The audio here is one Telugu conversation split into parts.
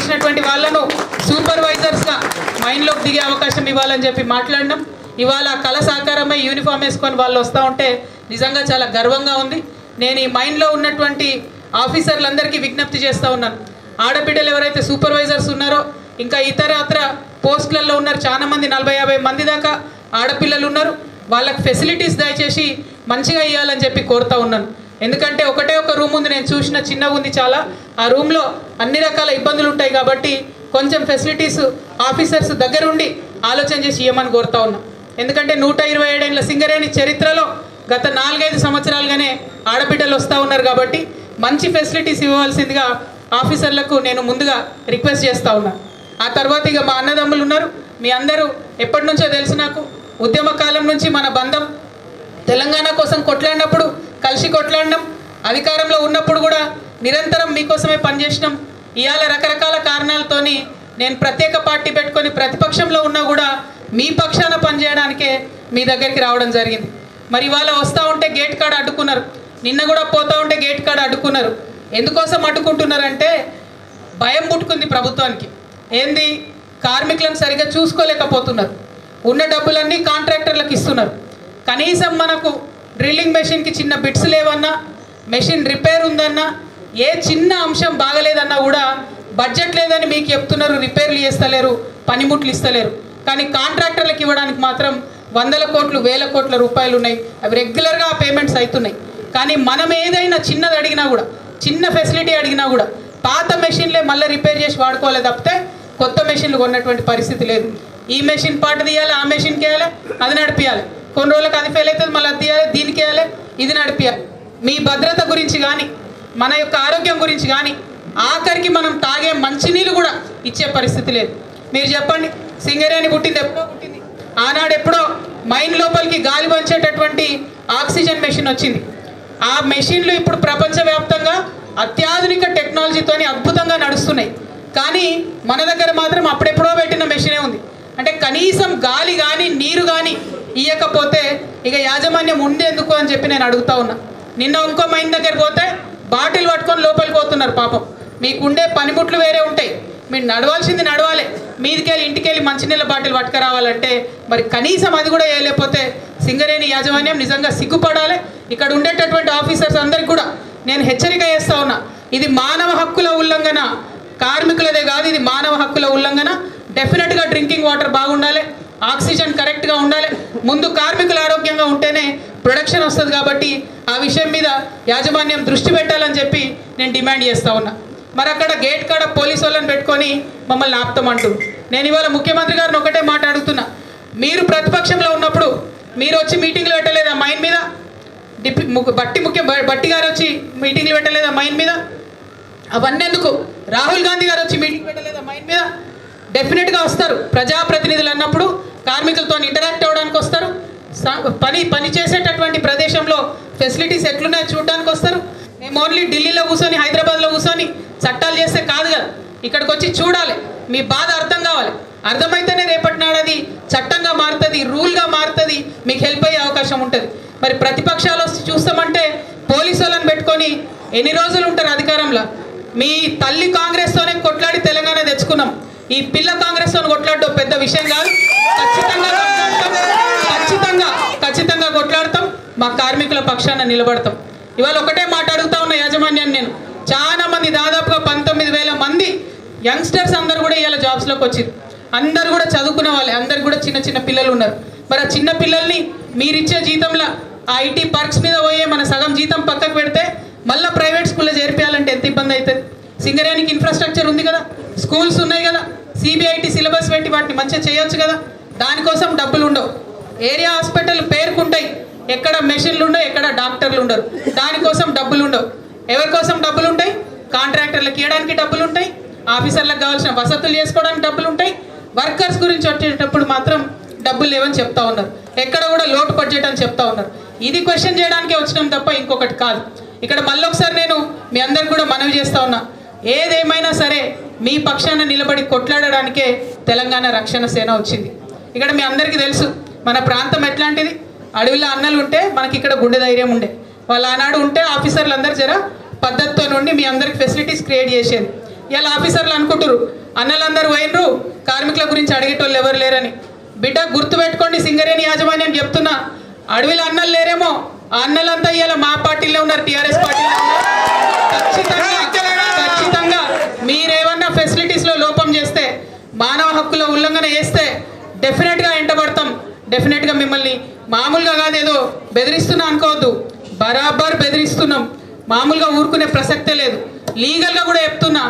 చేసినటువంటి వాళ్ళను సూపర్వైజర్స్గా మైన్లోకి దిగే అవకాశం ఇవ్వాలని చెప్పి మాట్లాడినాం. ఇవాళ కళ సాకారమై యూనిఫామ్ వేసుకొని వాళ్ళు వస్తూ ఉంటే నిజంగా చాలా గర్వంగా ఉంది. నేను ఈ మైన్లో ఉన్నటువంటి ఆఫీసర్లందరికీ విజ్ఞప్తి చేస్తూ ఉన్నాను. ఆడబిడ్డలు ఎవరైతే సూపర్వైజర్స్ ఉన్నారో ఇంకా ఇతర పోస్టులలో ఉన్నారు, చాలామంది 40-50 మంది దాకా ఆడపిల్లలు ఉన్నారు. వాళ్ళకి ఫెసిలిటీస్ దయచేసి మంచిగా ఇవ్వాలని చెప్పి కోరుతూ ఉన్నాను. ఎందుకంటే ఒకటే ఒక రూమ్ ఉంది, నేను చూసిన చిన్నగా ఉంది చాలా. ఆ రూమ్లో అన్ని రకాల ఇబ్బందులు ఉంటాయి కాబట్టి కొంచెం ఫెసిలిటీస్ ఆఫీసర్స్ దగ్గరుండి ఆలోచన చేసి ఇవ్వమని కోరుతా ఉన్నాం. ఎందుకంటే 127 ఏళ్ల సింగరేణి చరిత్రలో గత 4-5 సంవత్సరాలుగానే ఆడబిడ్డలు వస్తూ ఉన్నారు కాబట్టి మంచి ఫెసిలిటీస్ ఇవ్వాల్సిందిగా ఆఫీసర్లకు నేను ముందుగా రిక్వెస్ట్ చేస్తూ ఉన్నాను. ఆ తర్వాత ఇక మా అన్నదమ్ములు ఉన్నారు, మీ అందరూ ఎప్పటి నుంచో తెలుసు నాకు. ఉద్యమ కాలం నుంచి మన బంధం, తెలంగాణ కోసం కొట్లాడినప్పుడు కలిసి కొట్లాడినాం, అధికారంలో ఉన్నప్పుడు కూడా నిరంతరం మీకోసమే పనిచేసినాం. ఇవాళ రకరకాల కారణాలతోని నేను ప్రత్యేక పార్టీ పెట్టుకొని ప్రతిపక్షంలో ఉన్నా కూడా మీ పక్షాన పనిచేయడానికే మీ దగ్గరికి రావడం జరిగింది. మరి ఇవాళ వస్తూ ఉంటే గేట్ కాడ అడ్డుకున్నారు, నిన్న కూడా పోతూ ఉంటే గేట్ కాడ అడ్డుకున్నారు. ఎందుకోసం అడ్డుకుంటున్నారంటే భయం పుట్టుకుంది ప్రభుత్వానికి. ఏంది, కార్మికులను సరిగ్గా చూసుకోలేకపోతున్నారు, ఉన్న డబ్బులన్నీ కాంట్రాక్టర్లకు ఇస్తున్నారు. కనీసం మనకు డ్రిల్లింగ్ మెషిన్కి చిన్న బిట్స్ లేవన్నా, మెషిన్ రిపేర్ ఉందన్నా, ఏ చిన్న అంశం బాగలేదన్నా కూడా బడ్జెట్ లేదని మీకు చెప్తున్నారు, రిపేర్లు చేస్తలేరు, పనిముట్లు ఇస్తలేరు. కానీ కాంట్రాక్టర్లకు ఇవ్వడానికి మాత్రం 100 కోట్లు 1000 కోట్ల రూపాయలు ఉన్నాయి. అవి రెగ్యులర్గా పేమెంట్స్ అవుతున్నాయి. కానీ మనం ఏదైనా చిన్నది అడిగినా కూడా, చిన్న ఫెసిలిటీ అడిగినా కూడా పాత మెషిన్లే మళ్ళీ రిపేర్ చేసి వాడుకోవాలి తప్పితే కొత్త మెషిన్లు కొన్నటువంటి పరిస్థితి లేదు. ఈ మెషిన్ పాట తీయాలి, ఆ మెషిన్కి వేయాలి, అది నడిపించాలి. కొన్ని రోజులకు అది ఫెయిల్ అవుతుంది, మళ్ళీ అది తీయాలి, దీనికి వేయాలి, ఇది నడిపించాలి. మీ భద్రత గురించి కానీ, మన యొక్క ఆరోగ్యం గురించి కానీ, ఆఖరికి మనం తాగే మంచినీళ్ళు కూడా ఇచ్చే పరిస్థితి లేదు. మీరు చెప్పండి, సింగరేణి పుట్టింది ఎప్పుడో పుట్టింది. ఆనాడు ఎప్పుడో మైన్ లోపలికి గాలి పంచేటటువంటి ఆక్సిజన్ మెషిన్ వచ్చింది. ఆ మెషిన్లు ఇప్పుడు ప్రపంచవ్యాప్తంగా అత్యాధునిక టెక్నాలజీతోని అద్భుతంగా నడుస్తున్నాయి. కానీ మన దగ్గర మాత్రం అప్పుడెప్పుడో పెట్టిన మెషినే ఉంది. అంటే కనీసం గాలి కానీ నీరు కానీ ఇవ్వకపోతే ఇక యాజమాన్యం ఉండేందుకు అని చెప్పి నేను అడుగుతా ఉన్నా. నిన్న ఇంకో మైన్ దగ్గర పోతే బాటిల్ పట్టుకొని లోపలికి పోతున్నారు. పాపం, మీకుండే పనిముట్లు వేరే ఉంటాయి, మీరు నడవాల్సింది నడవాలి, మీదికెళ్ళి ఇంటికెళ్ళి మంచినీళ్ళ బాటిల్ పట్టుకురావాలంటే మరి కనీసం అది కూడా వేయలేకపోతే సింగరేణి యాజమాన్యం నిజంగా సిగ్గుపడాలి. ఇక్కడ ఉండేటటువంటి ఆఫీసర్స్ అందరికి కూడా నేను హెచ్చరిక చేస్తా ఉన్నా, ఇది మానవ హక్కుల ఉల్లంఘన, కార్మికులదే కాదు, ఇది మానవ హక్కుల ఉల్లంఘన. డెఫినెట్గా డ్రింకింగ్ వాటర్ బాగుండాలి, ఆక్సిజన్ కరెక్ట్గా ఉండాలి. ముందు కార్మికులు ఆరోగ్యంగా ఉంటేనే ప్రొడక్షన్ వస్తుంది. కాబట్టి ఆ విషయం మీద యాజమాన్యం దృష్టి పెట్టాలని చెప్పి నేను డిమాండ్ చేస్తూ ఉన్నా. మరి అక్కడ గేట్ కాడ పోలీసు వాళ్ళని పెట్టుకొని మమ్మల్ని ఆపుతామంటూ నేను ఇవాళ ముఖ్యమంత్రి గారిని ఒకటే మాట అడుగుతున్నా. మీరు ప్రతిపక్షంలో ఉన్నప్పుడు మీరు వచ్చి మీటింగ్లు పెట్టలేదా మైన్ మీద? బట్టి గారు వచ్చి మీటింగ్లు పెట్టలేదా మైన్ మీద? అవన్నీ ఎందుకు? రాహుల్ గాంధీ గారు వచ్చి మీటింగ్ పెట్టలేదా మైన్ మీద? డెఫినెట్గా వస్తారు. ప్రజాప్రతినిధులు అన్నప్పుడు కార్మికులతో ఇంటరాక్ట్ అవ్వడానికి వస్తారు. పని చేసేటటువంటి ప్రదేశంలో ఫెసిలిటీస్ ఎట్లున్నాయో చూడడానికి వస్తారు. మేము ఓన్లీ ఢిల్లీలో కూర్చొని, హైదరాబాద్లో కూర్చొని చట్టాలు చేస్తే కాదు కదా, ఇక్కడికి వచ్చి చూడాలి, మీ బాధ అర్థం కావాలి. అర్థమైతేనే రేపటి నాడు అది చట్టంగా మారుతుంది, రూల్గా మారుతుంది, మీకు హెల్ప్ అయ్యే అవకాశం ఉంటుంది. మరి ప్రతిపక్షాలు వచ్చి చూస్తామంటే పోలీసు వాళ్ళని పెట్టుకొని ఎన్ని రోజులు ఉంటారు అధికారంలో? మీ తల్లి కాంగ్రెస్తోనే కొట్లాడి తెలంగాణ తెచ్చుకున్నాం. ఈ పిల్ల కాంగ్రెస్తో కొట్లాడటం పెద్ద విషయం కాదు. ఖచ్చితంగా కొట్లాడతాం, మా కార్మికుల పక్షాన నిలబడతాం. ఇవాళ ఒకటే మాట అడుగుతా ఉన్న యాజమాన్యాన్ని నేను, చాలా మంది దాదాపుగా 19,000 మంది యంగ్స్టర్స్ అందరూ కూడా ఇవాళ జాబ్స్లోకి వచ్చింది. అందరు కూడా చదువుకునే వాళ్ళే, అందరు కూడా చిన్న పిల్లలు ఉన్నారు. మరి ఆ చిన్న పిల్లల్ని మీరిచ్చే జీతంలో ఆ ఐటీ పార్క్స్ మీద పోయే మన సగం జీతం పక్కకు పెడితే మళ్ళీ ప్రైవేట్ స్కూల్లో చేర్పించాలంటే ఎంత ఇబ్బంది అవుతుంది? సింగరేణికి ఇన్ఫ్రాస్ట్రక్చర్ ఉంది కదా, స్కూల్స్ ఉన్నాయి కదా, సిబిఐటి సిలబస్ పెట్టి వాటిని మంచిగా చేయొచ్చు కదా. దానికోసం డబ్బులు ఉండవు. ఏరియా హాస్పిటల్ పేరుకుంటాయి, ఎక్కడ మెషిన్లు ఉండవు, ఎక్కడ డాక్టర్లు ఉండరు. దానికోసం డబ్బులు ఉండవు. ఎవరి కోసం డబ్బులు ఉంటాయి? కాంట్రాక్టర్లకు ఇవ్వడానికి డబ్బులు ఉంటాయి, ఆఫీసర్లకు కావాల్సిన వసతులు చేసుకోవడానికి డబ్బులు ఉంటాయి. వర్కర్స్ గురించి వచ్చేటప్పుడు మాత్రం డబ్బులు లేవని చెప్తా ఉన్నారు. ఎక్కడ కూడా లోటు బడ్జెట్ అని చెప్తా ఉన్నారు. ఇది క్వశ్చన్ చేయడానికే వచ్చినాం తప్ప ఇంకొకటి కాదు. ఇక్కడ మళ్ళొకసారి నేను మీ అందరికి కూడా మనవి చేస్తా ఉన్నా, ఏదేమైనా సరే మీ పక్షాన నిలబడి కొట్లాడడానికే తెలంగాణ రక్షణ సేన వచ్చింది. ఇక్కడ మీ అందరికీ తెలుసు మన ప్రాంతం ఎట్లాంటిది. అడవిలో అన్నలు ఉంటే మనకి ఇక్కడ గుండె ధైర్యం ఉండే, వాళ్ళు ఆనాడు ఉంటే ఆఫీసర్లు అందరూ జర పద్ధతితో నుండి మీ అందరికి ఫెసిలిటీస్ క్రియేట్ చేసేది. ఇలా ఆఫీసర్లు అనుకుంటారు అన్నలందరూ పోయినరు కార్మికుల గురించి అడిగేటోళ్ళు ఎవరు లేరని. బిడ్డ గుర్తుపెట్టుకోండి, సింగరేణి యాజమాన్యం చెప్తున్నా, అడవిలో అన్నలు లేరేమో, ఆ అన్నలంతా ఇలా మా పార్టీలో ఉన్నారు, టీఆర్ఎస్ పార్టీలో ఉన్నారు. ఖచ్చితంగా మీరేమన్నా ఫెసిలిటీస్లో లోపం చేస్తే, మానవ హక్కుల ఉల్లంఘన చేస్తే డెఫినెట్గా ఎంటబడతాం. డెఫినెట్గా మిమ్మల్ని మామూలుగా కాదేదో బెదిరిస్తున్నా అనుకోవద్దు, బరాబర్ బెదిరిస్తున్నాం. మామూలుగా ఊరుకునే ప్రసక్తే లేదు. లీగల్గా కూడా చెప్తున్నా,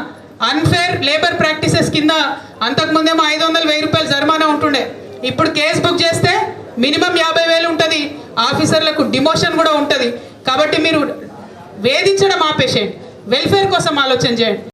అన్ఫేర్ లేబర్ ప్రాక్టీసెస్ కింద అంతకుముందేమో 500-1000 రూపాయలు జరిమానా ఉంటుండే, ఇప్పుడు కేసు బుక్ చేస్తే మినిమం 50,000 ఉంటుంది, ఆఫీసర్లకు డిమోషన్ కూడా ఉంటుంది. కాబట్టి మీరు వేధించడం ఆపేసేయండి, వెల్ఫేర్ కోసం ఆలోచన చేయండి.